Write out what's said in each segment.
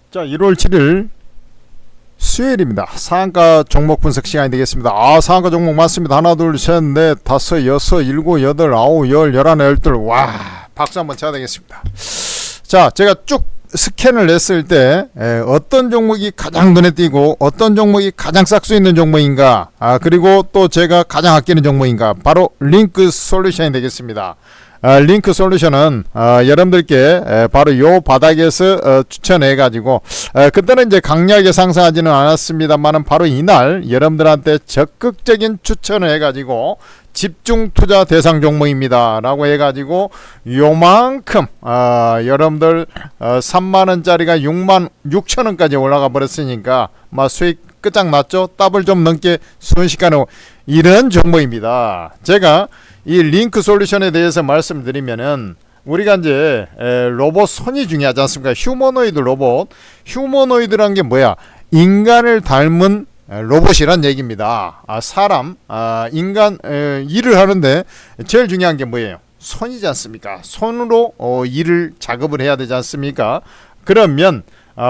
자, 1월 7일 수요일입니다. 상한가 종목 분석 시간이 되겠습니다. 상한가 종목 많습니다. 하나, 둘, 셋, 넷, 다섯, 여섯, 일곱, 여덟, 아홉, 열, 열하나, 열둘. 와, 박수 한번 쳐야 되겠습니다. 자, 제가 쭉 스캔을 했을 때 어떤 종목이 가장 눈에 띄고 어떤 종목이 가장 싹수 있는 종목인가, 그리고 또 제가 가장 아끼는 종목인가, 바로 링크 솔루션이 되겠습니다. 링크 솔루션은 여러분들께 바로 요 바닥에서 추천해 가지고 그때는 이제 강력하게 상승하지는 않았습니다만은 바로 이날 여러분들한테 적극적인 추천을 해 가지고 집중 투자 대상 종목입니다 라고 해 가지고 요만큼 여러분들 3만원짜리가 6만 6천원까지 올라가 버렸으니까 막 수익 끝장났죠. 더블 좀 넘게 순식간에 이런 종목입니다. 제가 이 링크 솔루션에 대해서 말씀드리면은 우리가 이제 로봇 손이 중요하지 않습니까? 휴머노이드 로봇. 휴머노이드란 게 뭐야? 인간을 닮은 로봇이란 얘기입니다. 사람, 인간 일을 하는데 제일 중요한 게 뭐예요? 손이지 않습니까? 손으로 일을 작업을 해야 되지 않습니까? 그러면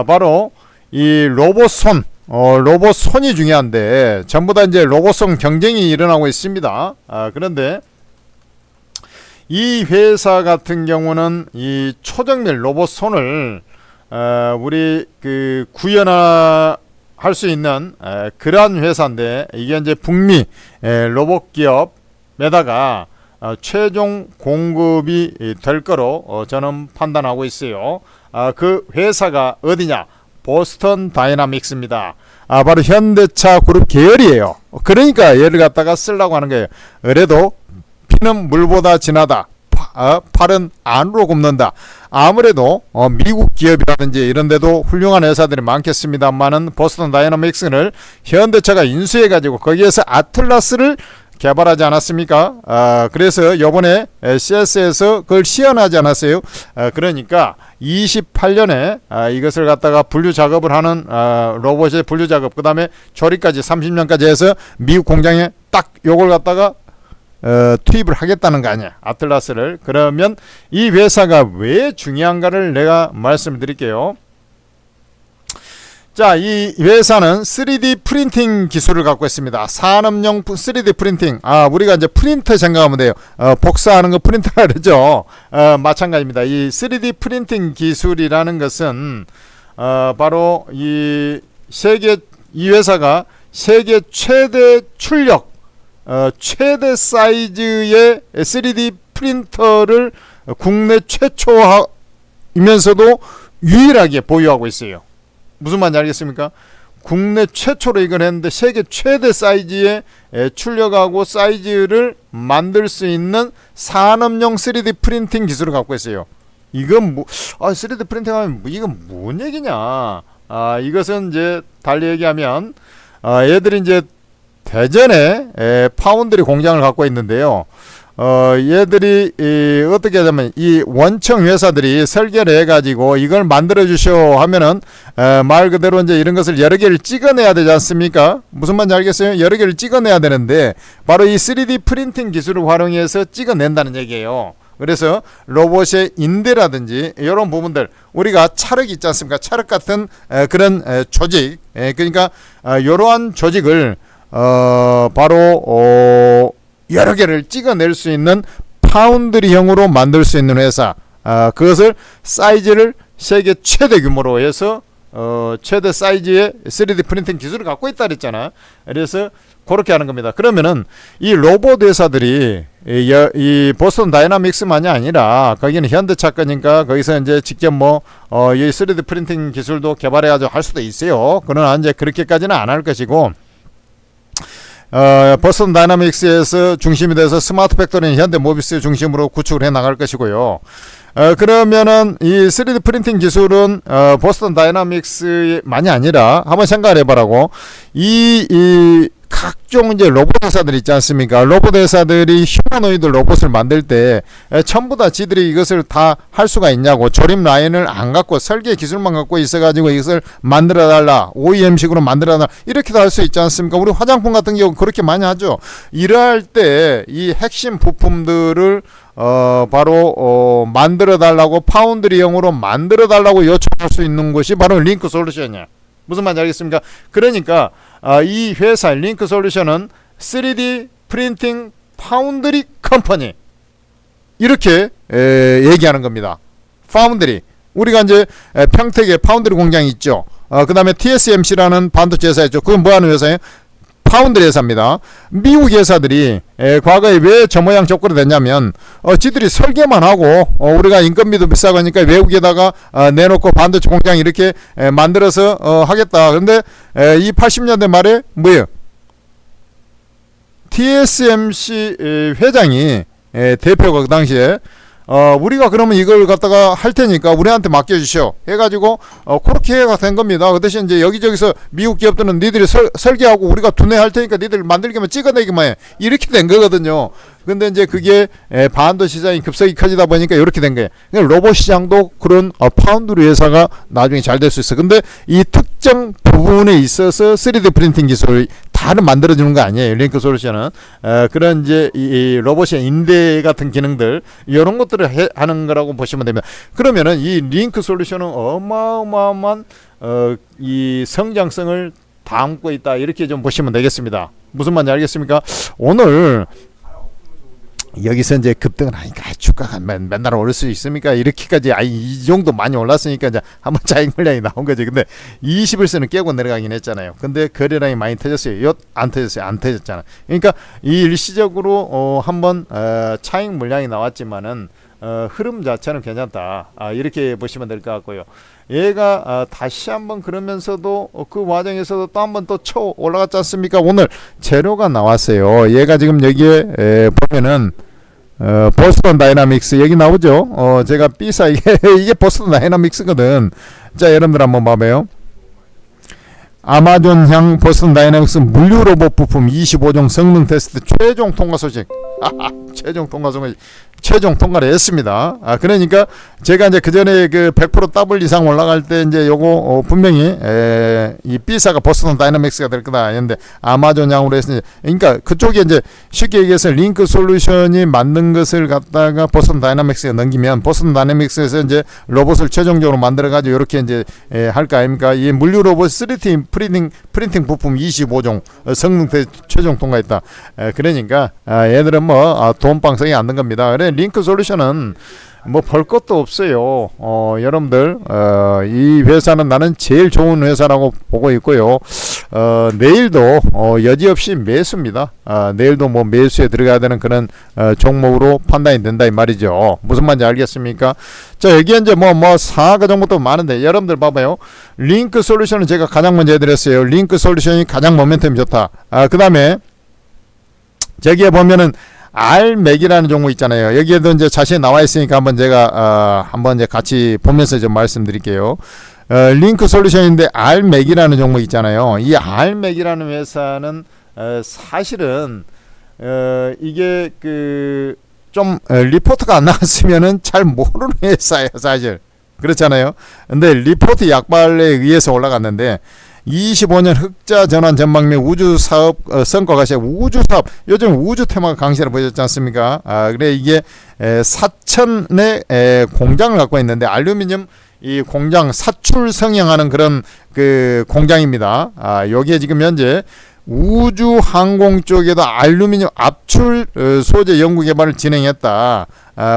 바로 이 로봇 손, 로봇 손이 중요한데 전부 다 이제 로봇성 경쟁이 일어나고 있습니다. 그런데 이 회사 같은 경우는 이 초정밀 로봇 손을 우리 그 구현할 수 있는 그러한 회사인데, 이게 이제 북미 로봇 기업에다가 최종 공급이 될 거로 저는 판단하고 있어요. 그 회사가 어디냐? 보스턴 다이나믹스입니다. 바로 현대차 그룹 계열이에요. 그러니까 얘를 갖다가 쓰려고 하는 거예요. 그래도 피는 물보다 진하다. 팔은 안으로 굽는다. 아무래도 미국 기업이라든지 이런 데도 훌륭한 회사들이 많겠습니다만은 보스턴 다이나믹스를 현대차가 인수해 가지고 거기에서 아틀라스를 개발하지 않았습니까? 그래서 요번에 CS에서 그걸 시연하지 않았어요. 그러니까 28년에 이것을 갖다가 분류 작업을 하는 로봇의 분류 작업, 그 다음에 조립까지 30년까지 해서 미국 공장에 딱 요걸 갖다가 투입을 하겠다는 거 아니야, 아틀라스를. 그러면 이 회사가 왜 중요한가를 내가 말씀을 드릴게요. 자, 이 회사는 3D 프린팅 기술을 갖고 있습니다. 산업용 3D 프린팅. 우리가 이제 프린터 생각하면 돼요. 복사하는 거 프린터라 그러죠. 마찬가지입니다. 이 3D 프린팅 기술이라는 것은 바로 이 회사가 세계 최대 출력, 최대 사이즈의 3D 프린터를 국내 최초이면서도 유일하게 보유하고 있어요. 무슨 말인지 알겠습니까? 국내 최초로 이걸 했는데 세계 최대 사이즈의 출력하고 사이즈를 만들 수 있는 산업용 3D 프린팅 기술을 갖고 있어요. 이건 3D 프린팅 하면 이건 뭔 얘기냐? 이것은 이제 달리 얘기하면 얘들이 이제 대전에 파운드리 공장을 갖고 있는데요. 얘들이 어떻게 하냐면 이 원청 회사들이 설계를 해가지고 이걸 만들어 주쇼 하면은 말 그대로 이제 이런 것을 여러 개를 찍어내야 되지 않습니까? 무슨 말인지 알겠어요? 여러 개를 찍어내야 되는데 바로 이 3D 프린팅 기술을 활용해서 찍어낸다는 얘기예요. 그래서 로봇의 인대라든지 이런 부분들, 우리가 찰흙 있지 않습니까? 찰흙 같은 그런 조직, 그러니까 이러한 조직을 바로 여러 개를 찍어낼 수 있는 파운드리형으로 만들 수 있는 회사, 그것을 사이즈를 세계 최대 규모로 해서 최대 사이즈의 3D 프린팅 기술을 갖고 있다 그랬잖아. 그래서 그렇게 하는 겁니다. 그러면은 이 로봇 회사들이 이 보스턴 다이나믹스만이 아니라 거기는 현대차 거니까 거기서 이제 직접 이 3D 프린팅 기술도 개발해가지고 할 수도 있어요. 그러나 이제 그렇게까지는 안 할 것이고, 보스턴 다이나믹스에서 중심이 돼서 스마트 팩토리는 현대 모비스 중심으로 구축을 해 나갈 것이고요. 그러면은 이 3D 프린팅 기술은 보스턴 다이나믹스만이 아니라 한번 생각을 해보라고. 이 각종 이제 로봇 회사들 있지 않습니까? 로봇 회사들이 휴머노이드 로봇을 만들 때 전부 다 지들이 이것을 다 할 수가 있냐고. 조립 라인을 안 갖고 설계 기술만 갖고 있어가지고 이것을 만들어 달라, OEM식으로 만들어 달라, 이렇게도 할 수 있지 않습니까? 우리 화장품 같은 경우 그렇게 많이 하죠. 이러할 때 이 핵심 부품들을 바로 만들어 달라고 파운드리형으로 만들어 달라고 요청할 수 있는 것이 바로 링크 솔루션이야. 무슨 말인지 알겠습니까? 그러니까 이 회사 링크 솔루션은 3D 프린팅 파운드리 컴퍼니 이렇게 얘기하는 겁니다. 파운드리, 우리가 이제 평택에 파운드리 공장이 있죠. 그 다음에 TSMC라는 반도체 회사 있죠. 그건 뭐 하는 회사예요? 파운드리 회사입니다. 미국 회사들이 과거에 왜 저 모양 조건이 됐냐면 지들이 설계만 하고 우리가 인건비도 비싸고 하니까 외국에다가 내놓고 반도체 공장 이렇게 만들어서 하겠다. 그런데 이 80년대 말에 뭐예요? TSMC 회장이 대표가 그 당시에 우리가 그러면 이걸 갖다가 할 테니까 우리한테 맡겨주시오 해가지고 그렇게 된 겁니다. 그 대신 이제 여기저기서 미국 기업들은 니들이 설계하고 우리가 두뇌할 테니까 니들 만들기만 찍어내기만 해 이렇게 된 거거든요. 근데 이제 그게 반도 시장이 급속히 커지다 보니까 이렇게 된 거예요. 로봇 시장도 그런 파운드리 회사가 나중에 잘 될 수 있어. 근데 이 특정 부분에 있어서 3D 프린팅 기술을 다는 만들어주는 거 아니에요. 링크 솔루션은 그런 이제 이 로봇의 인대 같은 기능들 이런 것들을 하는 거라고 보시면 됩니다. 그러면은 이 링크 솔루션은 어마어마한 이 성장성을 담고 있다 이렇게 좀 보시면 되겠습니다. 무슨 말인지 알겠습니까? 오늘 여기서 이제 급등을 하니까 주가가 맨날 오를 수 있습니까? 이렇게까지 이 정도 많이 올랐으니까 이제 한번 차익 물량이 나온 거지. 근데 21선은 깨고 내려가긴 했잖아요. 근데 거래량이 많이 터졌어요. 안 터졌어요. 안 터졌잖아. 그러니까 이 일시적으로 한번 차익 물량이 나왔지만은 흐름 자체는 괜찮다. 이렇게 보시면 될 것 같고요. 얘가 다시 한번 그러면서도 그 과정에서도 또 한번 또 쳐 올라갔지 않습니까? 오늘 재료가 나왔어요. 얘가 지금 여기에 보면은 보스턴 다이나믹스 여기 나오죠. 제가 B사 이게 보스턴 다이나믹스거든. 자, 여러분들 한번 봐봐요. 아마존향 보스턴 다이나믹스 물류 로봇 부품 25종 성능 테스트 최종 통과 소식. 최종 통과를 했습니다. 그러니까 제가 이제 그 전에 그 100% 더블 이상 올라갈 때 이제 요거 분명히 이 B사가 보스턴 다이나믹스가 될 거다 했는데 아마존향으로 했으니 그러니까 그쪽에 이제 쉽게 얘기해서 링크 솔루션이 만든 것을 갖다가 보스턴 다이나믹스에 넘기면 보스턴 다이나믹스에서 이제 로봇을 최종적으로 만들어 가지고 이렇게 이제 할 거 아닙니까? 이 물류 로봇 3D 프린팅 부품 25종 성능 테스트 최종 통과했다. 그러니까 얘들은 뭐 돈방석이 안 된 겁니다. 그래 링크 솔루션은 뭐 볼 것도 없어요. 여러분들 이 회사는 나는 제일 좋은 회사라고 보고 있고요. 내일도 여지없이 매수입니다. 내일도 뭐 매수에 들어가야 되는 그런 종목으로 판단이 된다 이 말이죠. 무슨 말인지 알겠습니까? 자, 여기 이제 뭐 사가 종목도 많은데 여러분들 봐봐요. 링크 솔루션은 제가 가장 먼저 해드렸어요. 링크 솔루션이 가장 모멘텀이 좋다. 그 다음에 저기에 보면은 알맥이라는 종목 있잖아요. 여기에도 이제 자세히 나와 있으니까 한번 제가 한번 이제 같이 보면서 좀 말씀드릴게요. 링크 솔루션인데 알맥이라는 종목 있잖아요. 이 알맥이라는 회사는 사실은 이게 그 좀 리포트가 안 나왔으면은 잘 모르는 회사예요, 사실. 그렇잖아요. 근데 리포트 약발에 의해서 올라갔는데 25년 흑자 전환 전망 및 우주 사업 성과가 우주 사업 요즘 우주 테마가 강세를 보였지 않습니까? 그래 이게 사천의 공장을 갖고 있는데 알루미늄 이 공장 사출 성형하는 그런 그 공장입니다. 여기에 지금 현재 우주 항공 쪽에도 알루미늄 압출 소재 연구 개발을 진행했다.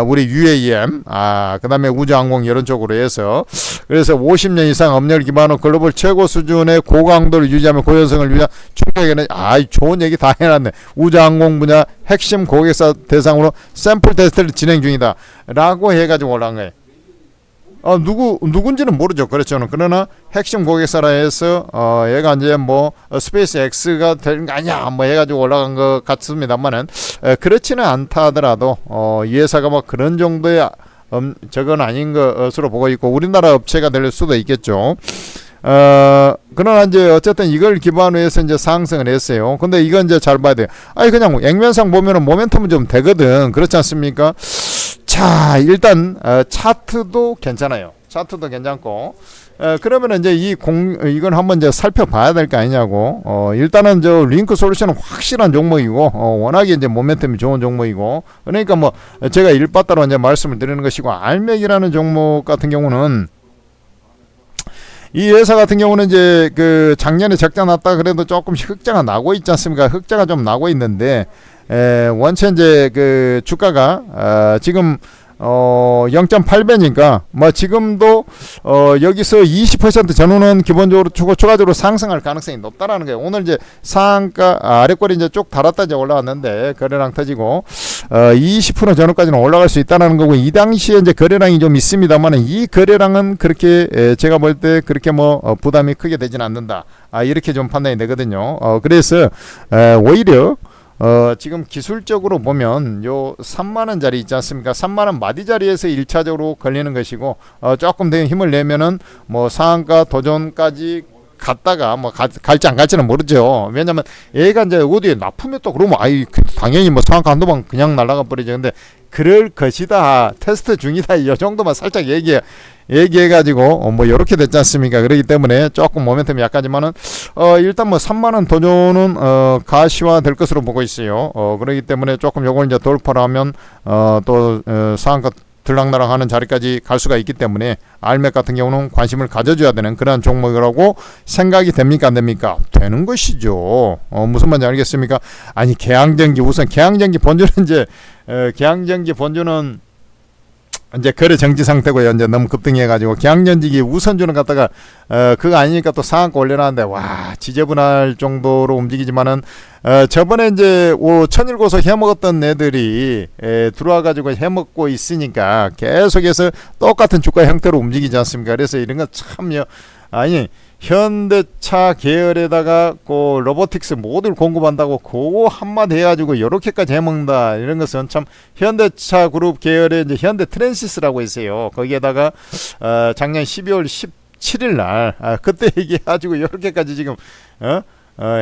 우리 UAM, 그 다음에 우주항공 이런 쪽으로 해서 그래서 50년 이상 업력을 기반으로 글로벌 최고 수준의 고강도를 유지하며 고효성을 위한 충격에는 좋은 얘기 다 해놨네. 우주항공 분야 핵심 고객사 대상으로 샘플 테스트를 진행 중이다 라고 해가지고 올라간 거예요. 누군지는 모르죠. 그렇죠. 그러나 핵심 고객사라 해서 얘가 이제 뭐 스페이스 X가 되는 거 아니야 뭐 해가지고 올라간 것 같습니다만은 그렇지는 않다 하더라도 이 회사가 뭐 그런 정도의 저건 아닌 것으로 보고 있고 우리나라 업체가 될 수도 있겠죠. 그러나 이제 어쨌든 이걸 기반으로 해서 이제 상승을 했어요. 근데 이건 이제 잘 봐야 돼요. 그냥 액면상 보면은 모멘텀은 좀 되거든. 그렇지 않습니까? 자, 일단 차트도 괜찮아요. 차트도 괜찮고. 그러면 이제 이건 한번 이제 살펴봐야 될 거 아니냐고. 일단은 저 링크 솔루션은 확실한 종목이고, 워낙에 이제 모멘텀이 좋은 종목이고, 그러니까 뭐 제가 일바따로 이제 말씀을 드리는 것이고, 알맥이라는 종목 같은 경우는 이 회사 같은 경우는 이제 그 작년에 적자 났다 그래도 조금씩 흑자가 나고 있지 않습니까? 흑자가 좀 나고 있는데, 원체 이제 그 주가가 지금 0.8배니까 뭐 지금도 여기서 20% 전후는 기본적으로 추가적으로 상승할 가능성이 높다라는 거예요. 오늘 이제 상한가 아래꼬리 이제 쭉 달았다 이제 올라왔는데 거래량 터지고 20% 전후까지는 올라갈 수 있다는 거고, 이 당시에 이제 거래량이 좀 있습니다만 이 거래량은 그렇게 제가 볼 때 그렇게 뭐 부담이 크게 되지는 않는다. 이렇게 좀 판단이 되거든요. 그래서 오히려 지금 기술적으로 보면 요 3만원짜리 있지 않습니까? 3만원 마디 자리에서 1차적으로 걸리는 것이고, 조금 더 힘을 내면은 뭐 상한가 도전까지 갔다가 뭐 갈지 안 갈지는 모르죠. 왜냐면 얘가 이제 어디에 납품이 또 그러면 당연히 뭐 상한가 한두 번 그냥 날아가 버리죠. 근데 그럴 것이다, 테스트 중이다, 이 정도만 살짝 얘기해가지고 뭐 이렇게 됐지 않습니까? 그렇기 때문에 조금 모멘텀이 약하지만은 일단 뭐 3만원 도전은 가시화 될 것으로 보고 있어요. 그렇기 때문에 조금 요걸 이제 돌파를 하면 또 상한가 들락날락하는 자리까지 갈 수가 있기 때문에 알맥 같은 경우는 관심을 가져줘야 되는 그런 종목이라고 생각이 됩니까, 안 됩니까? 되는 것이죠. 무슨 말인지 알겠습니까? 아니, 개항전기, 우선 개항전기 본주는 이제 개항전기 본주는 이제 거래 정지 상태고요. 이제 너무 급등해가지고 개항전지기 우선주는 갖다가 그거 아니니까 또 상한가 올려놨는데, 와, 지저분할 정도로 움직이지만은 저번에 이제 천일고소 해먹었던 애들이 들어와가지고 해먹고 있으니까 계속해서 똑같은 주가 형태로 움직이지 않습니까? 그래서 이런 거 참요. 아니, 현대차 계열에다가 그 로보틱스 모듈 공급한다고 그거 한마디 해가지고 요렇게까지 해먹는다, 이런 것은 참 현대차 그룹 계열의 이제 현대 트랜시스라고 있어요. 거기에다가 작년 12월 17일 날 그때 얘기해가지고 요렇게까지 지금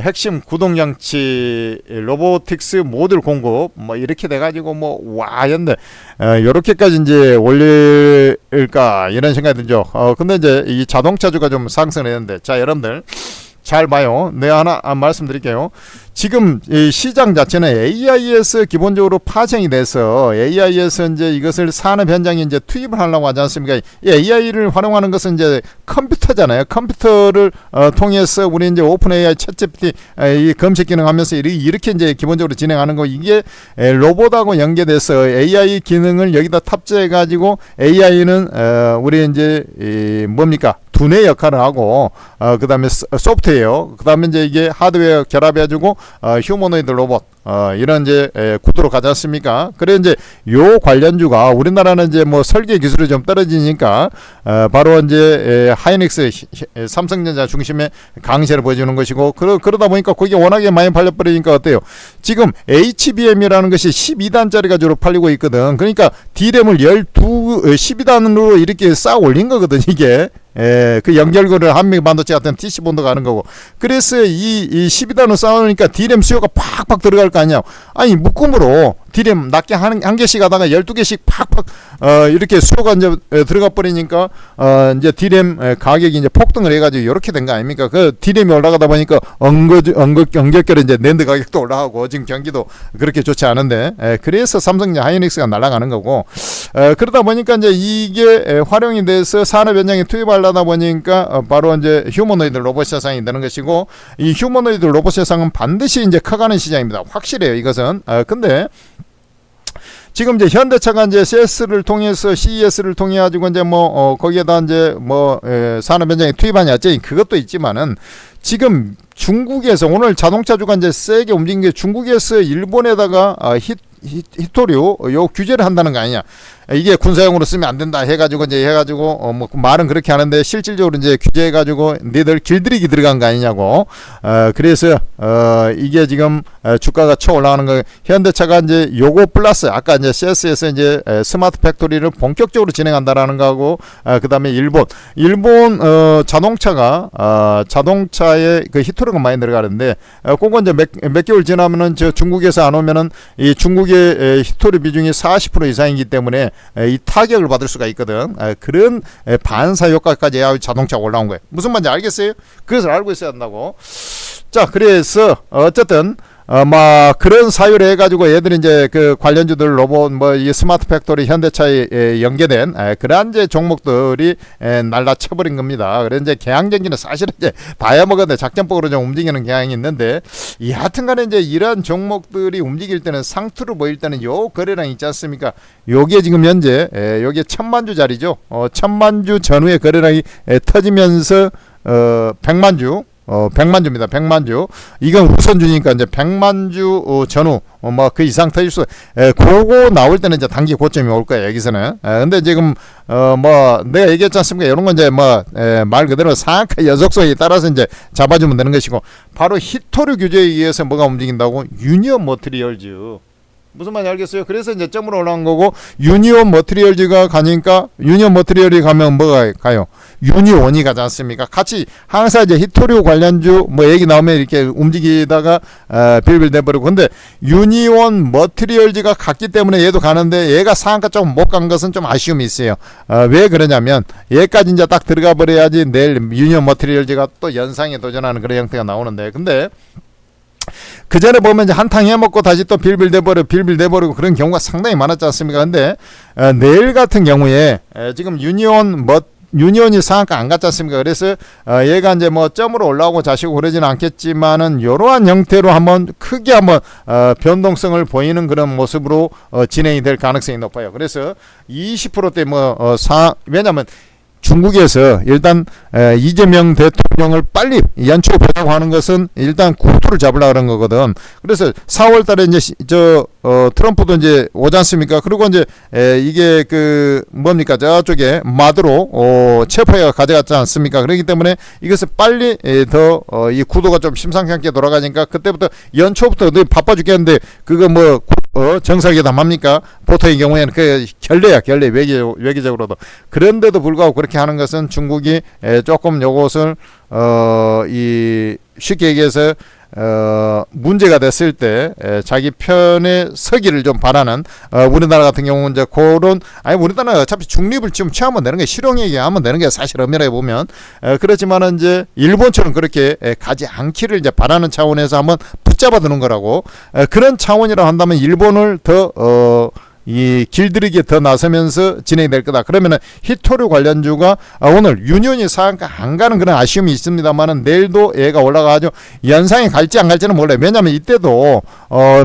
핵심 구동장치 로보틱스 모듈 공급 뭐 이렇게 돼가지고 뭐 와 했는데 요렇게까지 이제 올릴까 이런 생각이 들죠. 근데 이제 이 자동차주가 좀 상승을 했는데, 자, 여러분들 잘 봐요. 내가 하나 말씀드릴게요. 지금 이 시장 자체는 AI에서 기본적으로 파생이 돼서 AI에서 이제 이것을 산업 현장에 이제 투입을 하려고 하지 않습니까? 이 AI를 활용하는 것은 이제 컴퓨터잖아요. 컴퓨터를 통해서 우리 이제 오픈 AI, 챗GPT 이 검색 기능 하면서 이렇게 이제 기본적으로 진행하는 거, 이게 로봇하고 연계돼서 AI 기능을 여기다 탑재해 가지고 AI는 우리 이제 뭡니까? 두뇌 역할을 하고 그다음에 소프트웨어, 그다음에 이제 이게 하드웨어 결합해가지고 휴머노이드 로봇 이런 이제 구도로 가지 않습니까? 그래 이제 요 관련주가 우리나라는 이제 뭐 설계 기술이 좀 떨어지니까 바로 이제 하이닉스, 삼성전자 중심의 강세를 보여주는 것이고, 그러다 보니까 거기 워낙에 많이 팔려버리니까 어때요? 지금 HBM이라는 것이 12단짜리가 주로 팔리고 있거든. 그러니까 D램을 12단으로 이렇게 쌓아 올린 거거든, 이게. 그 연결고리를 한미 반도체 같은 TC본드가 하는 거고. 그래서 이 12단을 쌓아놓으니까 D램 수요가 팍팍 들어갈 거 아니야. 아니, 묶음으로 D램 낮게 한 개씩 하다가 12개씩 팍팍 이렇게 수요가 이제 들어가 버리니까 이제 D램 가격이 이제 폭등을 해가지고 이렇게 된 거 아닙니까? 그 D램이 올라가다 보니까 연결결에 이제 낸드 가격도 올라가고, 지금 경기도 그렇게 좋지 않은데 그래서 삼성전자 하이닉스가 날아가는 거고, 그러다 보니까 이제 이게 활용이 돼서 산업 현장에 투입하려다 보니까 바로 이제 휴머노이드 로봇 세상이 되는 것이고, 이 휴머노이드 로봇 세상은 반드시 이제 커가는 시장입니다. 확실해요, 이것은. 근데 지금 이제 현대차가 이제 CES를 통해 가지고 이제 뭐 거기에다 이제 뭐 산업 현장에 투입하냐, 그것도 있지만은 지금 중국에서 오늘 자동차주가 이제 세게 움직인 게, 중국에서 일본에다가 히토류 요 규제를 한다는 거 아니냐. 이게 군사용으로 쓰면 안 된다 해가지고 뭐 말은 그렇게 하는데 실질적으로 이제 규제해가지고 니들 길들이기 들어간 거 아니냐고. 그래서 이게 지금 주가가 쳐 올라가는 거. 현대차가 이제 요거 플러스 아까 이제 CS에서 이제 스마트 팩토리를 본격적으로 진행한다라는 거하고, 그다음에 일본 자동차가 자동차에 그 히토류가 많이 들어가는데, 그거 이제 몇 개월 지나면은 저 중국에서 안 오면은 이 중국의 히토류 비중이 40% 이상이기 때문에 이 타격을 받을 수가 있거든. 그런 반사 효과까지 해야 자동차가 올라온 거예요. 무슨 말인지 알겠어요? 그것을 알고 있어야 한다고. 자, 그래서 어쨌든 막 그런 사유를 해가지고 얘들이 이제 그 관련주들 로봇 뭐 이 스마트 팩토리 현대차에 연계된 그러한 이제 종목들이 날라쳐버린 겁니다. 그래서 이제 개항전기는 사실은 이제 다이아먹었는데 작전법으로 좀 움직이는 경향이 있는데 하여튼간에 이제 이런 종목들이 움직일 때는 상투를 보일 때는 요 거래량 있지 않습니까? 요게 지금 현재 요게 1000만주짜리죠. 1000만주 전후의 거래량이 터지면서 100만주 100만주입니다. 100만주. 이건 우선주니까 이제 100만주 전후 뭐 그 이상 터질 수 그거 나올 때는 이제 단기 고점이 올 거예요. 여기서는. 근데 지금 뭐 내가 얘기했지 않습니까? 이런 건 이제 뭐 말 그대로 상한가 여속성에 따라서 이제 잡아주면 되는 것이고 바로 히토류 규제에 의해서 뭐가 움직인다고? 유니온 머티리얼즈. 무슨 말인지 알겠어요? 그래서 이제 점으로 올라간 거고 유니온 머티리얼즈가 가니까 유니온 머티리얼이 가면 뭐가 가요? 유니온이 가지 않습니까? 같이 항상 이제 히토류 관련주 뭐 얘기 나오면 이렇게 움직이다가 빌빌 돼버리고 근데 유니온 머티리얼즈가 갔기 때문에 얘도 가는데 얘가 상한가 조금 못 간 것은 좀 아쉬움이 있어요. 왜 그러냐면 얘까지 이제 딱 들어가 버려야지 내일 유니온 머티리얼즈가 또 연상에 도전하는 그런 형태가 나오는데 근데 그 전에 보면 이제 한탕 해먹고 다시 또 빌빌 돼버리고 그런 경우가 상당히 많았지 않습니까? 근데 내일 같은 경우에 지금 유니온이 상한가 안 갔지 않습니까? 그래서 얘가 이제 뭐 점으로 올라오고 자시고 그러지는 않겠지만은 이러한 형태로 한번 크게 한번 변동성을 보이는 그런 모습으로 진행이 될 가능성이 높아요. 그래서 20%대 왜냐면 중국에서 일단 이재명 대통령을 빨리 연초보자고 하는 것은 일단 국토를 잡으려고 그런 거거든. 그래서 4월 달에 이제 트럼프도 이제 오지 않습니까? 그리고 이제 이게 그 뭡니까? 저쪽에 마두로 체포해가 가져갔지 않습니까? 그렇기 때문에 이것을 빨리 더 이 구도가 좀 심상치 않게 돌아가니까 그때부터 연초부터 늘 바빠 죽겠는데 그거 뭐 정상회담 합니까? 보통의 경우에는 그 결례야 외교적으로도. 그런데도 불구하고 그렇게 하는 것은 중국이 조금 요것을 쉽게 얘기해서 문제가 됐을 때 자기 편에 서기를 좀 바라는 우리나라 같은 경우는 이제 그런 우리나라가 어차피 중립을 좀 취하면 되는 게 실용 얘기하면 되는 게 사실 엄밀하게 보면 그렇지만은 이제 일본처럼 그렇게 가지 않기를 이제 바라는 차원에서 한번 붙잡아 두는 거라고 그런 차원이라 한다면 일본을 더 이 길들이기에 더 나서면서 진행이 될 거다. 그러면은 히토류 관련주가 오늘 유니온이 상한가 안 가는 그런 아쉬움이 있습니다만은 내일도 얘가 올라가가지고 연상에 갈지 안 갈지는 몰라요. 왜냐하면 이때도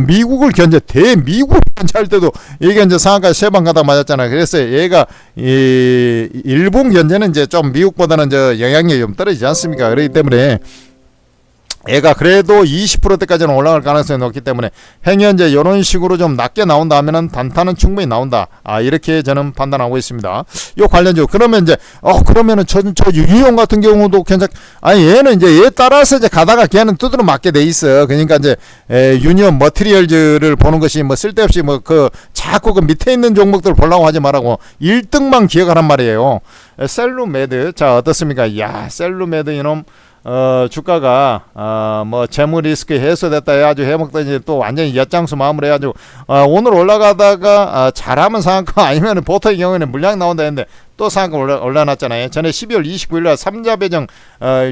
미국을 대미국을 견제할 때도 얘가 이제 상한가 3번 가다 맞았잖아요. 그래서 얘가 일본 견제는 이제 좀 미국보다는 영향력이 좀 떨어지지 않습니까? 그렇기 때문에 얘가 그래도 20%대까지는 올라갈 가능성이 높기 때문에 행현재 이런 식으로 좀 낮게 나온다 하면은 단타는 충분히 나온다. 이렇게 저는 판단하고 있습니다. 요 관련주 그러면 이제 그러면은 저 유니온 같은 경우도 얘는 이제 얘 따라서 이제 가다가 걔는 두드러 맞게 돼 있어. 그러니까 이제 유니온 머티리얼즈를 보는 것이 뭐 쓸데없이 자꾸 그 밑에 있는 종목들 보려고 하지 말라고 1등만 기억하란 말이에요. 셀루메드 자 어떻습니까? 야 셀루메드 이놈 주가가 뭐 재무 리스크 해소됐다 해가지고 해먹더니 또 완전히 엿장수 마음으로 해가지고 오늘 올라가다가 잘하면 상한가 아니면 보통의 경우에는 물량 나온다 했는데 또 상한가 올라놨잖아요. 전에 12월 29일날 3자 배정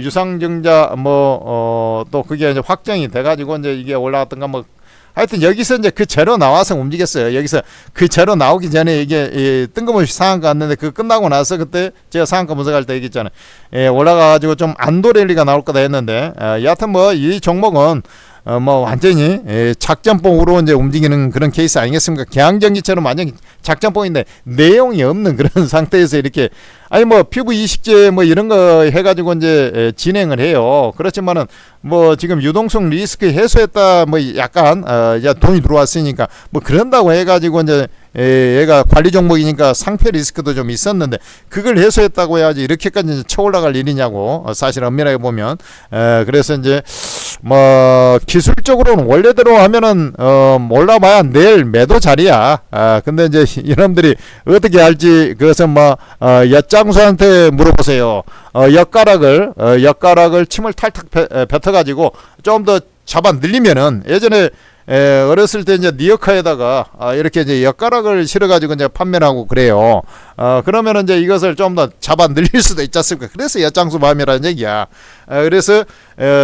유상증자 또 그게 이제 확정이 돼가지고 이제 이게 올라갔던가 하여튼 여기서 이제 그 재료 나와서 움직였어요. 여기서 그 재료 나오기 전에 이게 뜬금없이 상한가 왔는데 그 끝나고 나서 그때 제가 상한가 분석할 때 얘기했잖아요. 올라가가지고 좀 안도 랠리가 나올 거다 했는데 여하튼 이 종목은 완전히 작전봉으로 이제 움직이는 그런 케이스 아니겠습니까? 개항전기처럼 완전히 작전봉인데 내용이 없는 그런 상태에서 이렇게 피부 이식제 이런 거 해가지고 이제 진행을 해요. 그렇지만은 지금 유동성 리스크 해소했다 약간 돈이 들어왔으니까 그런다고 해가지고 이제 얘가 관리 종목이니까 상패 리스크도 좀 있었는데 그걸 해소했다고 해야지 이렇게까지 이제 쳐 올라갈 일이냐고 사실 엄밀하게 보면 그래서 이제 기술적으로는 원래대로 하면은 몰라봐야 내일 매도 자리야. 근데 이제 이놈들이 어떻게 할지 그것은 엿장수한테 물어보세요. 엿가락을 침을 탈탈 뱉어가지고 좀 더 잡아 늘리면은 예전에 어렸을 때 이제 니어카에다가 이렇게 이제 엿가락을 실어가지고 이제 판매를 하고 그래요. 그러면은 이제 이것을 좀 더 잡아 늘릴 수도 있지 않습니까? 그래서 엿장수 밤이라는 얘기야. 그래서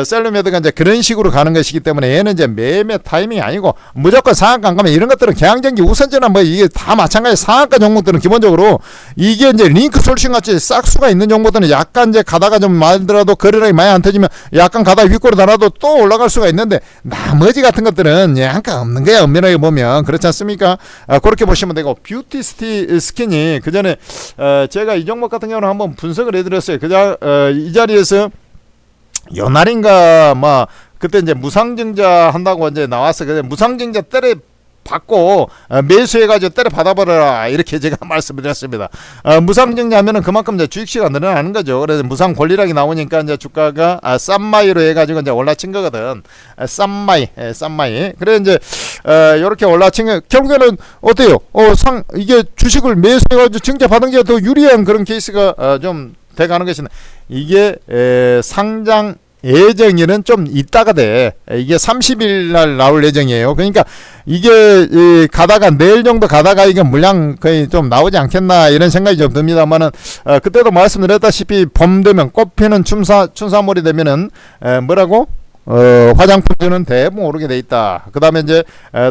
셀러메드가 이제 그런 식으로 가는 것이기 때문에 얘는 이제 매매 타이밍이 아니고 무조건 상한가 안 가면 이런 것들은 경쟁기 우선전화 뭐 이게 다 마찬가지. 상한가 종목들은 기본적으로 이게 이제 링크 솔루션 같이 싹수가 있는 종목들은 약간 이제 가다가 좀 말더라도 거래량이 많이 안 터지면 약간 가다가 윗골을 달아도 또 올라갈 수가 있는데 나머지 같은 것들은 약간 없는 거야. 엄밀하게 보면 그렇지 않습니까? 그렇게 보시면 되고 뷰티 스킨이 그 전에 제가 이 종목 같은 경우는 한번 분석을 해드렸어요. 이 자리에서 연날인가 그때 이제 무상증자 한다고 이제 나왔어. 근데 무상증자 때려 받고 매수해가지고 때려 받아버려라 이렇게 제가 말씀을 드렸습니다. 무상증자 하면은 그만큼 이제 주식수가 늘어나는 거죠. 그래서 무상 권리락이 나오니까 이제 주가가 쌈마이로 해가지고 이제 올라친 거거든. 쌈마이. 그래 이제 이렇게 올라친 거 결국에는 어때요? 이게 주식을 매수해가지고 증자 받은 게 더 유리한 그런 케이스가 좀 돼가는 것이네. 이게 상장 예정일은 좀 있다가 돼. 이게 30일 날 나올 예정이에요. 그러니까 이게 가다가 내일 정도 가다가 이게 물량 거의 좀 나오지 않겠나 이런 생각이 좀 듭니다만은 그때도 말씀드렸다시피 봄 되면 꽃피는 춘삼월이 되면은 뭐라고? 화장품주는 대부분 오르게 돼 있다. 그 다음에 이제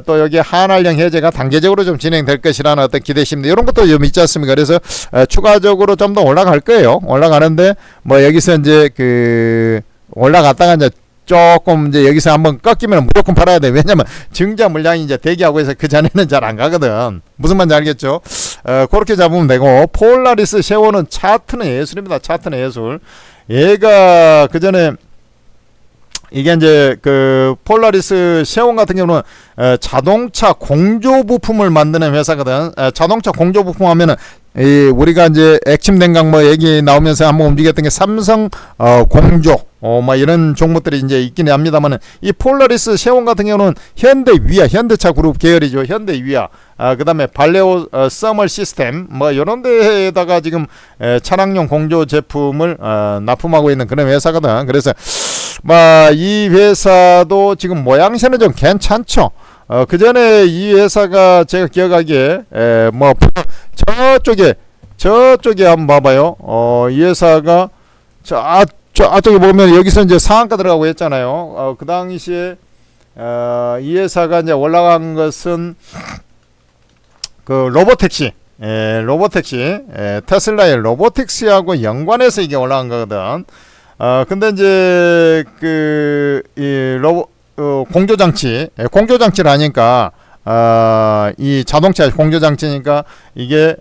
또 여기 한알령 해제가 단계적으로 좀 진행될 것이라는 어떤 기대심들 이런 것도 좀 있지 않습니까? 그래서 추가적으로 좀 더 올라갈 거예요. 올라가는데 뭐 여기서 이제 올라갔다가 이제 조금 이제 여기서 한번 꺾이면 무조건 팔아야 돼. 왜냐면 증자 물량이 이제 대기하고 해서 그 전에는 잘 안 가거든. 무슨 말인지 알겠죠? 그렇게 잡으면 되고 폴라리스 쉐어는 차트는 예술입니다. 차트는 예술. 얘가 그 전에 이게 이제 폴라리스 쉐온 같은 경우는 자동차 공조 부품을 만드는 회사거든. 자동차 공조 부품 하면은 우리가 이제 액침 냉각 얘기 나오면서 한번 움직였던 게 삼성 공조 이런 종목들이 이제 있긴 합니다만은 이 폴라리스 쉐온 같은 경우는 현대 위아 현대차 그룹 계열이죠. 현대 위아 그다음에 발레오 서멀 시스템 이런 데에다가 지금 차량용 공조 제품을 납품하고 있는 그런 회사거든. 그래서 이 회사도 지금 모양새는 좀 괜찮죠. 그 전에 이 회사가 제가 기억하기에 저쪽에 한번 봐봐요. 이 회사가 저쪽에 보면 여기서 이제 상한가 들어가고 했잖아요. 그 당시에 이 회사가 이제 올라간 것은 로보택시 테슬라의 로보택시하고 연관해서 이게 올라간 거거든. 근데 이제 공조장치를 하니까 이 자동차 공조장치니까 이게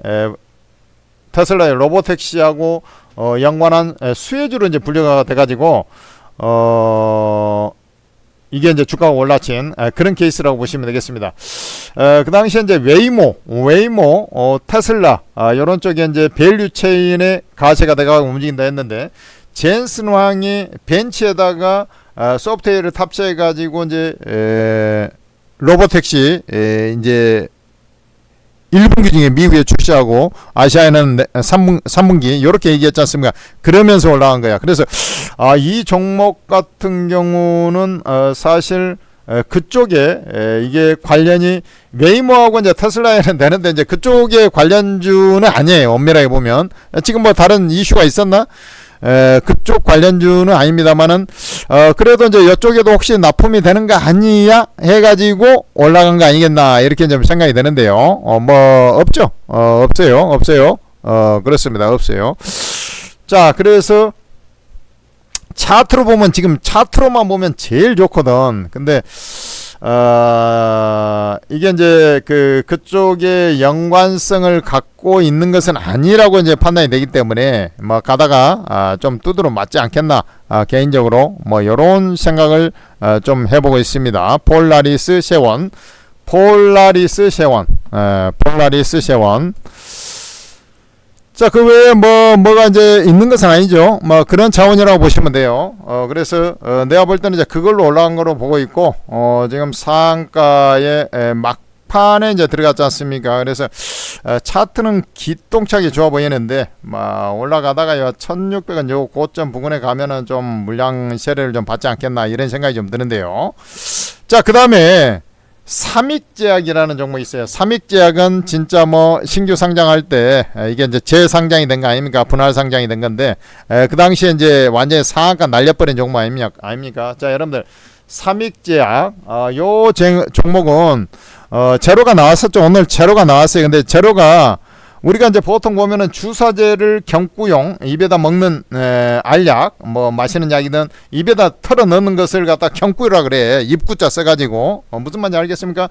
테슬라의 로보택시하고 연관한 수혜주로 이제 분류가 돼가지고 이게 이제 주가가 올라친 그런 케이스라고 보시면 되겠습니다. 그 당시에 이제 웨이모, 테슬라 이런 쪽에 이제 밸류 체인의 가세가 돼가 움직인다 했는데 젠슨 황이 벤치에다가 소프트웨어를 탑재해 가지고 이제 로보택시 이제 1분기 중에 미국에 출시하고 아시아에는 3분기 이렇게 얘기했지 않습니까? 그러면서 올라간 거야. 그래서 이 종목 같은 경우는 사실 그쪽에 이게 관련이 웨이모하고 이제 테슬라에는 되는데 이제 그쪽에 관련주는 아니에요. 엄밀하게 보면 지금 다른 이슈가 있었나? 그쪽 관련주는 아닙니다만은 그래도 이제 이쪽에도 혹시 납품이 되는 거 아니야 해가지고 올라간 거 아니겠나 이렇게 좀 생각이 되는데요. 없죠. 없어요. 그렇습니다. 없어요. 자, 그래서 차트로 보면 지금 차트로만 보면 제일 좋거든. 근데 이게 이제 그쪽에 연관성을 갖고 있는 것은 아니라고 이제 판단이 되기 때문에 가다가 좀 두드러 맞지 않겠나 개인적으로 요런 생각을 좀 해보고 있습니다. 폴라리스 쉐원. 자, 그 외에 뭐가 이제 있는 것은 아니죠. 그런 차원이라고 보시면 돼요. 그래서, 내가 볼 때는 이제 그걸로 올라간 거로 보고 있고, 지금 상한가에 막판에 이제 들어갔지 않습니까? 그래서, 차트는 기똥차게 좋아 보이는데, 올라가다가 1600원 요 고점 부근에 가면은 좀 물량 세례를 좀 받지 않겠나, 이런 생각이 좀 드는데요. 자, 그 다음에, 삼익제약이라는 종목이 있어요. 삼익제약은 진짜 뭐 신규 상장할 때 이게 이제 재상장이 된 거 아닙니까? 분할 상장이 된 건데 그 당시에 이제 완전히 상한가 날려버린 종목 아닙니까? 자, 여러분들 삼익제약 요 종목은 제로가 나왔었죠. 오늘 제로가 나왔어요. 근데 제로가 우리가 이제 보통 보면은 주사제를 경구용 입에다 먹는 알약 뭐 마시는 약이든 입에다 털어 넣는 것을 갖다 경구라 그래. 입구자 써가지고 무슨 말인지 알겠습니까?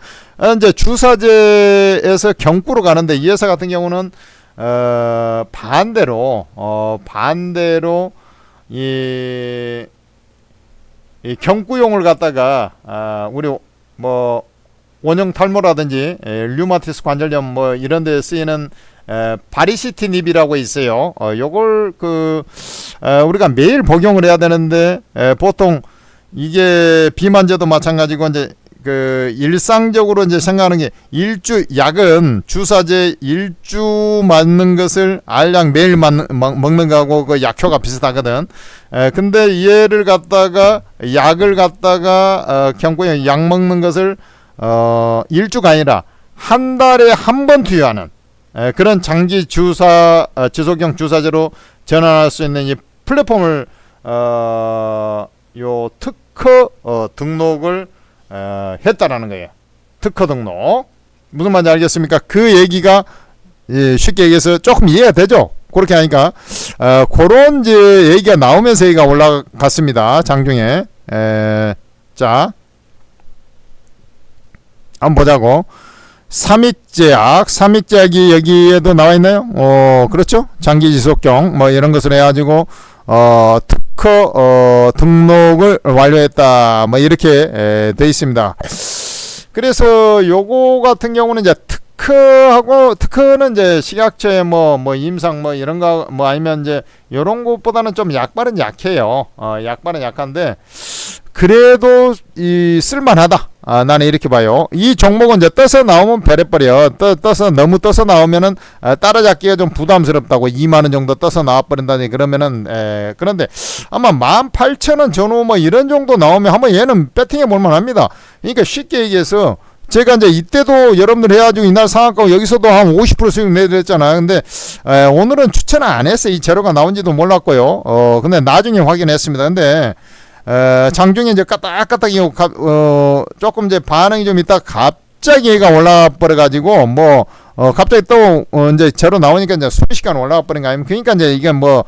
이제 주사제에서 경구로 가는데 이 회사 같은 경우는 반대로 이 경구용을 갖다가 우리 뭐 원형 탈모라든지 류마티스 관절염 뭐 이런 데 쓰이는 바리시티닙이라고 있어요. 요걸 우리가 매일 복용을 해야 되는데 보통 이게 비만제도 마찬가지고 이제 일상적으로 이제 생각하는 게 약은 주사제 1주 맞는 것을 알약 매일 먹는 거하고 그 약효가 비슷하거든. 근데 얘를 갖다가 약을 갖다가 경구용 약 먹는 것을 1주가 아니라 한 달에 한 번 투여하는 그런 장기 지속형 주사제로 전환할 수 있는 이 플랫폼을 요 특허 등록을 했다라는 거예요. 특허 등록. 무슨 말인지 알겠습니까? 그 얘기가 쉽게 얘기해서 조금 이해가 되죠? 그렇게 하니까 그런 이제 얘기가 나오면서 얘기가 올라갔습니다. 장중에. 자, 한번 보자고. 삼익제약이 여기에도 나와 있나요? 그렇죠. 장기 지속경 뭐 이런 것을 해가지고 특허 등록을 완료했다. 뭐 이렇게 돼 있습니다. 그래서 요거 같은 경우는 이제 특허는 이제 식약처에 뭐 임상 뭐 이런 거 뭐 아니면 이제 요런 것보다는 좀 약발은 약해요. 약발은 약한데 그래도 쓸만하다. 나는 이렇게 봐요. 이 종목은 이제 떠서 나오면 배려버려. 너무 떠서 나오면은 따라잡기가 좀 부담스럽다고. 2만원 정도 떠서 나와버린다니. 그러면은 그런데 아마 18,000원 전후 뭐 이런 정도 나오면 한번 얘는 배팅해 볼만 합니다. 그러니까 쉽게 얘기해서 제가 이제 이때도 여러분들 해가지고 이날 상한가 여기서도 한 50% 수익 내드렸잖아요. 근데 오늘은 추천을 안 했어요. 이 재료가 나온지도 몰랐고요. 근데 나중에 확인했습니다. 근데 장중에 이제 까딱까딱 조금 이제 반응이 좀 있다 갑자기 얘가 올라가 버려 가지고 뭐 갑자기 또 이제 제로 나오니까 이제 순식간에 올라가 버린 거 아니면 그러니까 이제 이게 뭐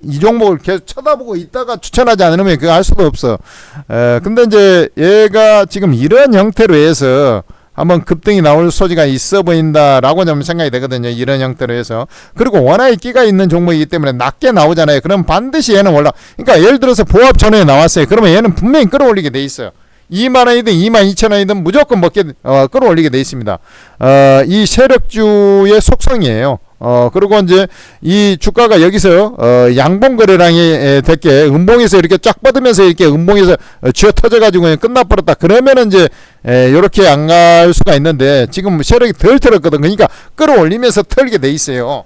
이 종목을 계속 쳐다보고 있다가 추천하지 않으면 그거 할 수도 없어. 근데 이제 얘가 지금 이런 형태로 해서 한번 급등이 나올 소지가 있어 보인다라고 좀 생각이 되거든요. 이런 형태로 해서. 그리고 워낙에 끼가 있는 종목이기 때문에 낮게 나오잖아요. 그럼 반드시 얘는 그러니까 예를 들어서 보합 전에 나왔어요. 그러면 얘는 분명히 끌어올리게 돼 있어요. 2만원이든 22,000원이든 무조건 끌어올리게 돼 있습니다. 이 세력주의 속성이에요. 그리고 이제 이 주가가 여기서 양봉 거래량이 됐게 음봉에서 이렇게 쫙 뻗으면서 이렇게 음봉에서 쥐어 터져가지고 끝나버렸다. 그러면은 이제 이렇게 안 갈 수가 있는데 지금 세력이 덜 털었거든. 그러니까 끌어올리면서 털게 돼 있어요.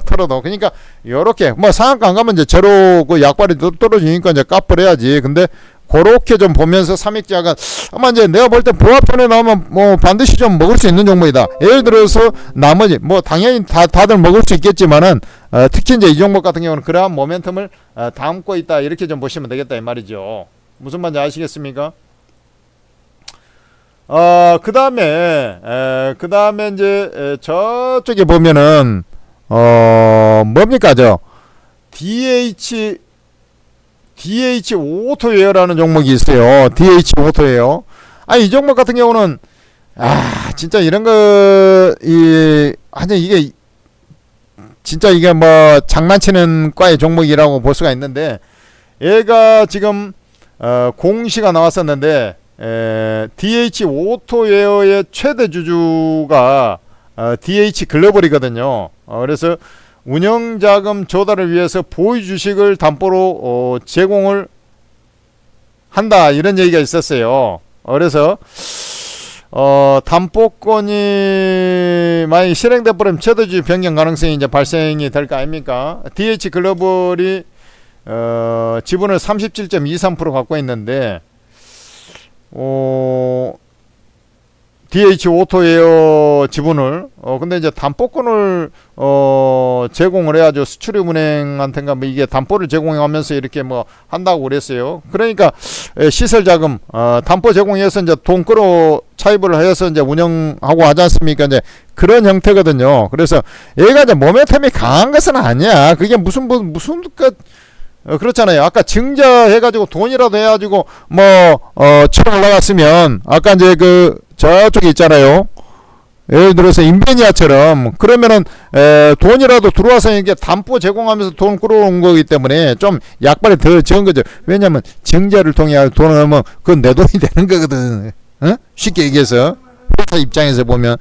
털어도. 그러니까 요렇게 뭐 상한가 안 가면 이제 제로 그 약발이 떨어지니까 이제 까버려야지. 근데 그렇게 좀 보면서 삼익제약은 아마 이제 내가 볼 때 보합편에 나오면 뭐 반드시 좀 먹을 수 있는 종목이다. 예를 들어서 나머지 뭐 당연히 다들 먹을 수 있겠지만은 특히 이제 이 종목 같은 경우는 그러한 모멘텀을 담고 있다. 이렇게 좀 보시면 되겠다 이 말이죠. 무슨 말인지 아시겠습니까? 그 다음에 이제 저쪽에 보면은 뭡니까 DH 오토웨어라는 종목이 있어요. DH 오토웨어. 이 종목 같은 경우는 진짜 이런 거 이게 진짜 이게 뭐 장난치는 과의 종목이라고 볼 수가 있는데 얘가 지금 공시가 나왔었는데 DH 오토웨어의 최대 주주가 DH 글로벌이거든요. 그래서 운영자금 조달을 위해서 보유 주식을 담보로 제공을 한다 이런 얘기가 있었어요. 그래서 담보권이 만약 실행돼 버리면 최대주주 변경 가능성이 이제 발생이 될 거 아닙니까? DH 글로벌이 지분을 37.23% 갖고 있는데 DH 오토웨어 지분을 근데 이제 담보권을 제공을 해야죠. 수출입은행한테인가 뭐 이게 담보를 제공하면서 이렇게 뭐 한다고 그랬어요. 그러니까 시설 자금 담보 제공해서 이제 돈 끌어 차입을 해서 이제 운영하고 하지 않습니까? 이제 그런 형태거든요. 그래서 얘가 이제 모멘텀이 강한 것은 아니야. 그게 무슨 그렇잖아요. 아까 증자해가지고 돈이라도 해가지고 쳐 올라갔으면 아까 이제 저쪽에 있잖아요. 예를 들어서 인베니아처럼 그러면은 돈이라도 들어와서 이게 담보 제공하면서 돈 끌어온 거기 때문에 좀 약발이 더 적은 거죠. 왜냐면 증자를 통해 돈을 넣으면 그건 내 돈이 되는 거거든. 쉽게 얘기해서 회사 입장에서 보면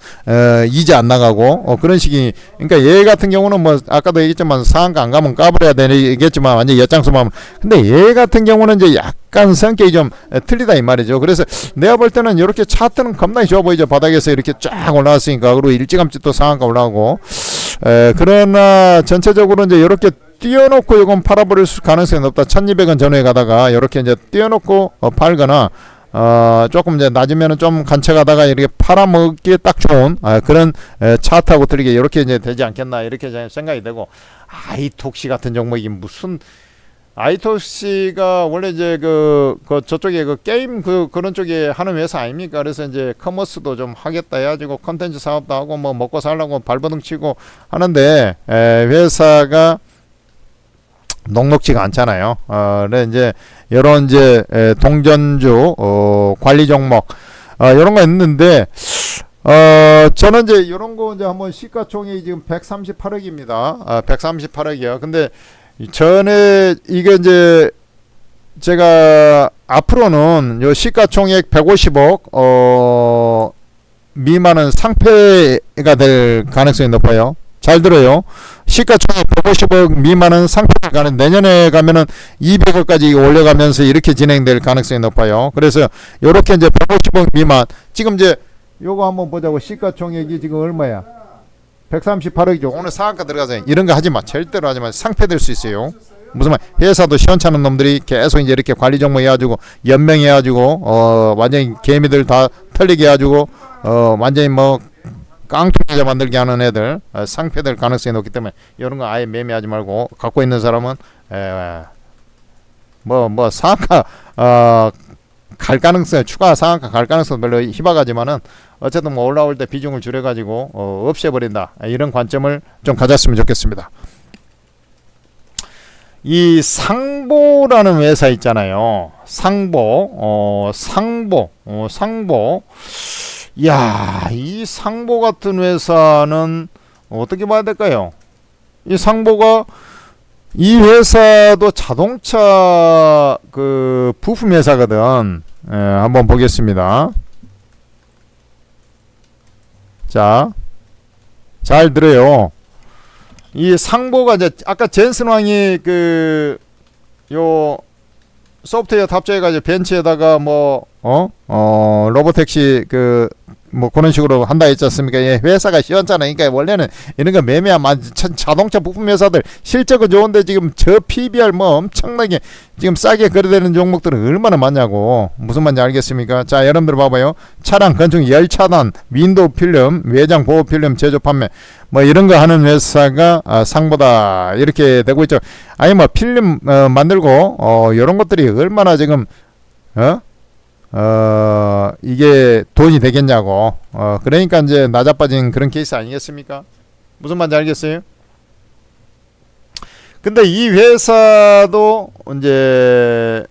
이자 안 나가고 그런 식이. 그러니까 얘 같은 경우는 뭐 아까도 얘기했지만 상한가 안 가면 까버려야 되겠지만 완전 엿장수만. 근데 얘 같은 경우는 이제 약간 성격이 좀 틀리다 이 말이죠. 그래서 내가 볼 때는 이렇게 차트는 겁나 좋아 보이죠. 바닥에서 이렇게 쫙 올라왔으니까. 그리고 일찌감치 또 상한가 올라가고. 그러나 전체적으로 이제 이렇게 띄워놓고 이건 팔아버릴 가능성이 높다. 1200원 전후에 가다가 이렇게 이제 띄워놓고 팔거나 조금 이제 낮으면은 좀 간척하다가 이렇게 팔아먹기에 딱 좋은 그런 차트하고 틀리게 이렇게 이제 되지 않겠나 이렇게 생각이 되고. 아이톡시 같은 종목이 무슨 아이톡시가 원래 이제 저쪽에 게임 그런 쪽에 하는 회사 아닙니까? 그래서 이제 커머스도 좀 하겠다 해가지고 컨텐츠 사업도 하고 뭐 먹고 살라고 발버둥 치고 하는데 회사가 녹록지가 않잖아요. 그래 이제 여러 이제 동전주 관리 종목 이런 거 있는데 저는 이제 이런 거 이제 한번 시가총액이 지금 138억입니다. 138억이요. 근데 전에 이게 이제 제가 앞으로는 요 시가총액 150억 미만은 상패가 될 가능성이 높아요. 잘 들어요. 시가총액 150억 미만은 상패가 가는, 내년에 가면은 200억까지 올려가면서 이렇게 진행될 가능성이 높아요. 그래서 요렇게 이제 150억 미만, 지금 이제 요거 한번 보자고. 시가총액이 지금 얼마야? 138억이죠. 오늘 상한가 들어가서 이런 거 하지 마. 절대로 하지 마. 상패될 수 있어요. 무슨 말, 회사도 시원찮은 놈들이 계속 이제 이렇게 관리 종목 해가지고 연명해가지고 완전히 개미들 다 털리게 해가지고 완전히 뭐 깡통자 만들게 하는 애들 상패될 가능성이 높기 때문에 이런 거 아예 매매하지 말고, 갖고 있는 사람은 상한가 갈 가능성, 추가 상한가 갈 가능성 별로 희박하지만은 어쨌든 뭐 올라올 때 비중을 줄여가지고 없애버린다, 이런 관점을 좀 가졌으면 좋겠습니다. 이 상보라는 회사 있잖아요. 상보. 야, 이 상보 같은 회사는 어떻게 봐야 될까요? 이 상보가, 이 회사도 자동차 부품 회사거든. 한번 보겠습니다. 자, 잘 들어요. 이 상보가 이제 아까 젠슨 왕이 요 소프트웨어 탑재해가지고 벤츠에다가 로보택시 그런 식으로 한다 했지 않습니까? 예, 회사가 시원찮아. 그러니까 원래는 이런 거 매매하면 자동차 부품 회사들 실적은 좋은데 지금 저 PBR 엄청나게 지금 싸게 거래되는 종목들은 얼마나 많냐고. 무슨 말인지 알겠습니까? 자, 여러분들 봐봐요. 차량, 건축, 열차단, 윈도우 필름, 외장 보호 필름 제조 판매 이런 거 하는 회사가 상보다 이렇게 되고 있죠. 아니 필름 만들고 이런 것들이 얼마나 지금 이게 돈이 되겠냐고. 그러니까 이제 낮아빠진 그런 케이스 아니겠습니까? 무슨 말인지 알겠어요? 근데 이 회사도 이제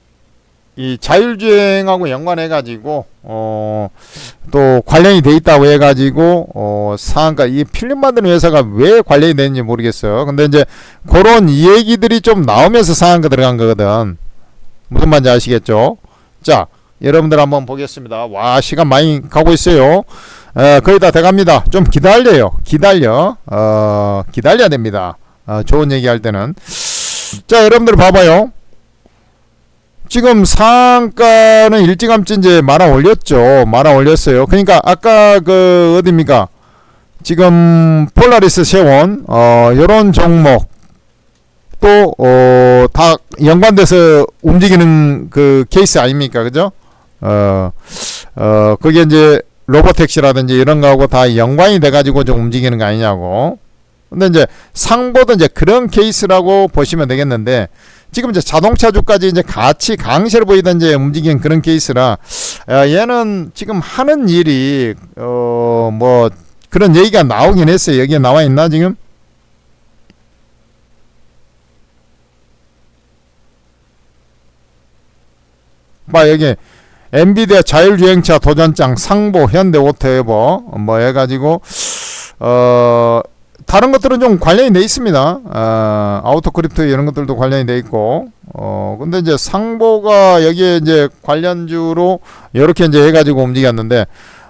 이 자율주행하고 연관해가지고 또 관련이 돼 있다고 해가지고 상한가, 이 필름 만드는 회사가 왜 관련이 되는지 모르겠어요. 근데 이제 그런 얘기들이 좀 나오면서 상한가 들어간 거거든. 무슨 말인지 아시겠죠? 자, 여러분들 한번 보겠습니다. 와, 시간 많이 가고 있어요. 거의 다 돼갑니다. 좀 기다려야 됩니다. 좋은 얘기 할 때는. 자, 여러분들 봐봐요. 지금 상한가는 일찌감치 이제 말아 올렸어요. 그러니까 아까 어디입니까? 지금 폴라리스, 세원 요런 종목 또 다 연관돼서 움직이는 그 케이스 아닙니까? 그죠? 그게 이제 로보택시라든지 이런 거하고 다 연관이 돼가지고 좀 움직이는 거 아니냐고. 근데 이제 상보도 이제 그런 케이스라고 보시면 되겠는데, 지금 이제 자동차주까지 이제 같이 강세를 보이던 이제 움직이는 그런 케이스라, 얘는 지금 하는 일이, 뭐, 그런 얘기가 나오긴 했어요. 여기에 나와 있나, 지금? 여기, 엔비디아 자율주행차 도전장 상보 현대오토에버 뭐 해가지고 다른 것들은 좀 관련이 돼 있습니다. 아우토크립트 이런 것들도 관련이 돼 있고 근데 이제 상보가 여기에 이제 관련주로 이렇게 이제 해가지고 움직였는데,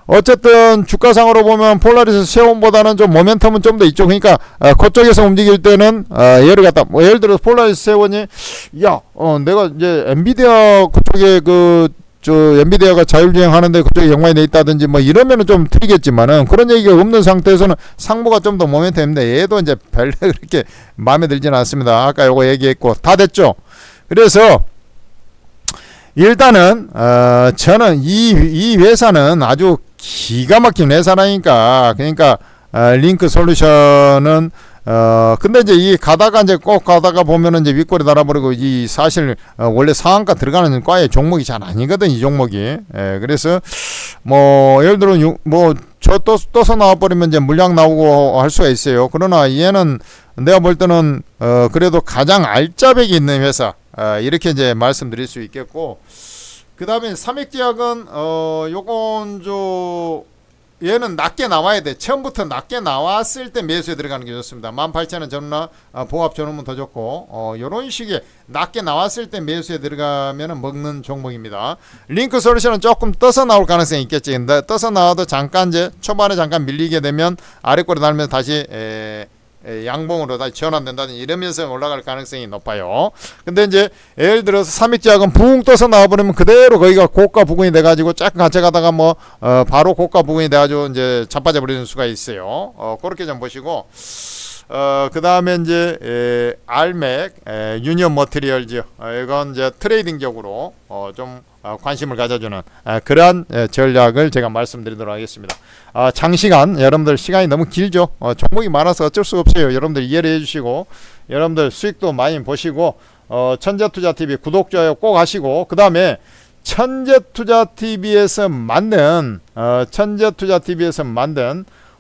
어쨌든 주가상으로 보면 폴라리스 세원보다는 좀 모멘텀은 좀 더 있죠. 그러니까 그쪽에서 움직일 때는 예를 갖다 뭐 예를 들어서 폴라리스 세원이 내가 이제 엔비디아 그쪽에 엔비디아가 자율주행 하는데 그쪽에 연관이 돼 있다든지 뭐 이러면은 좀 틀리겠지만은, 그런 얘기가 없는 상태에서는 상보가 좀 더 모멘텀인데 얘도 이제 별로 그렇게 마음에 들지는 않습니다. 아까 요거 얘기했고 다 됐죠. 그래서 일단은 저는 이 회사는 아주 기가 막힌 회사라니까. 그러니까 링크 솔루션은 근데 이제 이 가다가 이제 꼭 가다가 보면은 이제 윗골이 달아버리고, 이 사실 원래 상한가 들어가는 과의 종목이 잘 아니거든, 이 종목이. 그래서 뭐 예를 들어 저 떠서 나와버리면 이제 물량 나오고 할 수가 있어요. 그러나 얘는 내가 볼 때는 그래도 가장 알짜배기 있는 회사, 이렇게 이제 말씀드릴 수 있겠고, 그 다음에 삼액제약은 요건 얘는 낮게 나와야 돼. 처음부터 낮게 나왔을 때 매수에 들어가는 게 좋습니다. 18,000원 전후나 보합 전후면 더 좋고, 요런 식의 낮게 나왔을 때 매수에 들어가면 먹는 종목입니다. 링크 솔루션은 조금 떠서 나올 가능성이 있겠지. 근데 떠서 나와도 잠깐 이제 초반에 잠깐 밀리게 되면 아래꼬리 달면서 다시 양봉으로 다시 전환된다든지 이러면서 올라갈 가능성이 높아요. 근데 이제 예를 들어서 삼익제약은 붕 떠서 나와버리면 그대로 거기가 고가 부근이 돼가지고 조금 같이 가다가 뭐 바로 고가 부근이 돼가지고 이제 자빠져 버리는 수가 있어요. 그렇게 좀 보시고, 그 다음에 이제 알맥 유니언 머티리얼즈, 이건 이제 트레이딩적으로 좀 관심을 가져주는 그러한 전략을 제가 말씀드리도록 하겠습니다. 장시간 여러분들 시간이 너무 길죠. 종목이 많아서 어쩔 수가 없어요. 여러분들 이해를 해주시고, 여러분들 수익도 많이 보시고, 천재투자TV 구독 좋아요 꼭 하시고, 그 다음에 천재투자TV에서 만든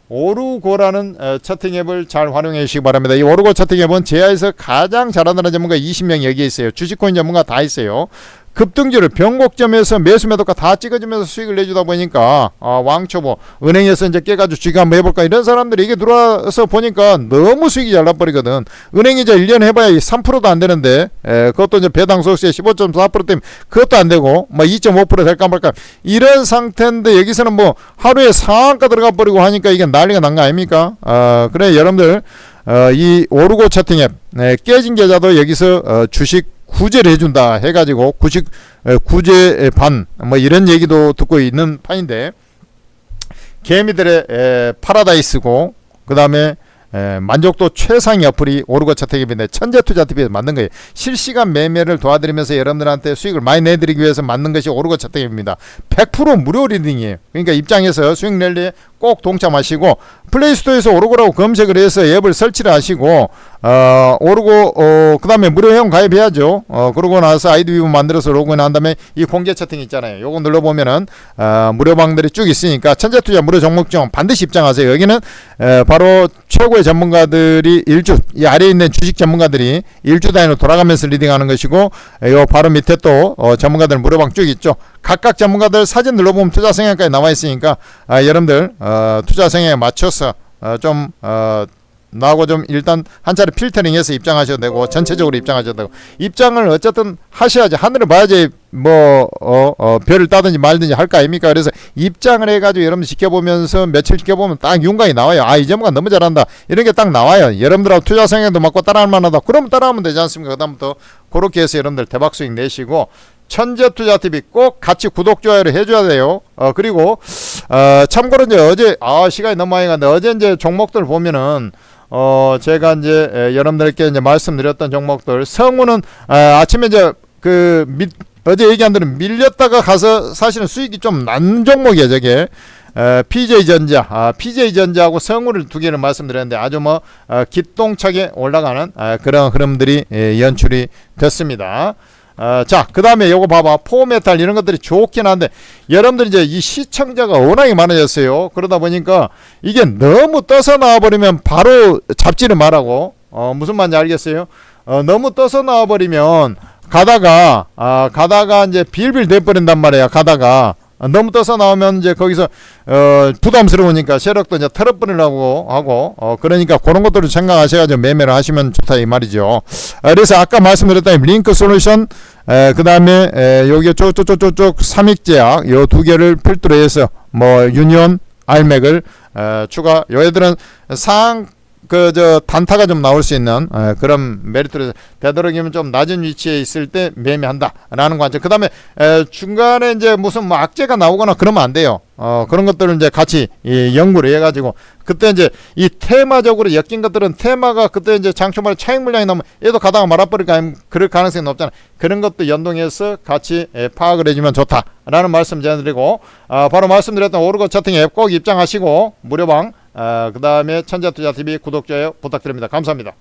오르고라는 채팅 앱을 잘 활용해 주시기 바랍니다. 이 오르고 채팅 앱은 제야에서 가장 잘하는 전문가 20명이 여기에 있어요. 주식코인 전문가 다 있어요. 급등주를 변곡점에서 매수 매도가 다 찍어주면서 수익을 내주다 보니까 왕초보 은행에서 이제 깨가지고 주식 한번 해볼까 이런 사람들이 이게 들어와서 보니까 너무 수익이 잘 나버리거든. 은행이 이제 1년 해봐야 3%도 안 되는데, 그것도 이제 배당 소득세 15.4% 때문에 그것도 안 되고, 뭐 2.5% 될까 말까 이런 상태인데, 여기서는 뭐 하루에 상한가 들어가 버리고 하니까 이게 난리가 난 거 아닙니까? 그래 여러분들 이 오르고 채팅 앱 깨진 계좌도 여기서 주식 구제를 해준다 해가지고 구식 구제 반 뭐 이런 얘기도 듣고 있는 판인데, 개미들의 파라다이스고, 그 다음에 만족도 최상위 어플이 오르고 채택앱인데 천재투자TV에서 만든 거예요. 실시간 매매를 도와드리면서 여러분들한테 수익을 많이 내드리기 위해서 만든 것이 오르고 채택앱입니다. 100% 무료 리딩이에요. 그러니까 입장에서 수익 랠리에 꼭 동참하시고, 플레이스토어에서 오르고라고 검색을 해서 앱을 설치를 하시고, 오르고 그 다음에 무료 회원 가입해야죠. 그러고 나서 아이디 비번 만들어서 로그인 한 다음에 이 공개 채팅 있잖아요. 요거 눌러보면은 무료 방들이 쭉 있으니까 천재투자 무료 종목중 반드시 입장하세요. 여기는 바로 최고의 전문가들이 이 아래에 있는 주식 전문가들이 일주 단위로 돌아가면서 리딩하는 것이고, 요 바로 밑에 또 전문가들 무료방 쭉 있죠. 각각 전문가들 사진 눌러보면 투자 성향까지 나와 있으니까 여러분들 투자 성향에 맞춰서 나하고 좀 일단 한 차례 필터링해서 입장하셔도 되고, 전체적으로 입장하셔도 되고, 입장을 어쨌든 하셔야지, 하늘을 봐야지 뭐 별을 따든지 말든지 할 거 아닙니까? 그래서 입장을 해가지고 여러분 지켜보면서 며칠 지켜보면 딱 윤곽이 나와요. 이 전문가 너무 잘한다 이런 게 딱 나와요. 여러분들하고 투자 성향도 맞고 따라할 만하다, 그러면 따라하면 되지 않습니까? 그 다음부터 그렇게 해서 여러분들 대박 수익 내시고, 천재투자TV 꼭 같이 구독 좋아요를 해줘야 돼요. 그리고 참고로 이제 어제 시간이 너무 많이 갔는데, 어제 이제 종목들 보면은 제가 이제 여러분들께 이제 말씀드렸던 종목들, 성우는 아침에 이제 어제 얘기한 대로 밀렸다가 가서 사실은 수익이 좀 난 종목이에요. 저게 PJ전자, PJ전자하고 성우를 두 개를 말씀드렸는데 아주 뭐 기똥차게 올라가는 그런 흐름들이 연출이 됐습니다. 자, 그 다음에 요거 봐봐. 포메탈 이런 것들이 좋긴 한데 여러분들 이제 이 시청자가 워낙에 많아졌어요. 그러다 보니까 이게 너무 떠서 나와버리면 바로 잡지를 말하고 무슨 말인지 알겠어요? 너무 떠서 나와버리면 가다가 이제 빌빌 돼버린단 말이야. 가다가 너무 떠서 나오면 이제 거기서 부담스러우니까 세력도 이제 털어버리려고 하고 그러니까 그런 것들을 생각하셔가지고 매매를 하시면 좋다 이 말이죠. 그래서 아까 말씀드렸던 링크 솔루션 그 다음에 여기 쭉쭉쭉쭉 삼익제약 요 두 개를 필두로 해서 뭐 유니온 알맥을 추가 요 애들은 단타가 좀 나올 수 있는 그런 메리트를 되도록이면 좀 낮은 위치에 있을 때 매매한다라는 관점. 그 다음에 중간에 이제 무슨 뭐 악재가 나오거나 그러면 안 돼요. 그런 것들을 이제 같이 연구를 해가지고 그때 이제 이 테마적으로 엮인 것들은 테마가 그때 이제 장초말에 차익 물량이 나오면 얘도 가다가 말아버릴까 그럴 가능성이 높잖아. 그런 것도 연동해서 같이 파악을 해주면 좋다라는 말씀 전해드리고 바로 말씀드렸던 오르고 차팅 앱 꼭 입장하시고 무료방 그 다음에 천재투자TV 구독, 좋아요 부탁드립니다. 감사합니다.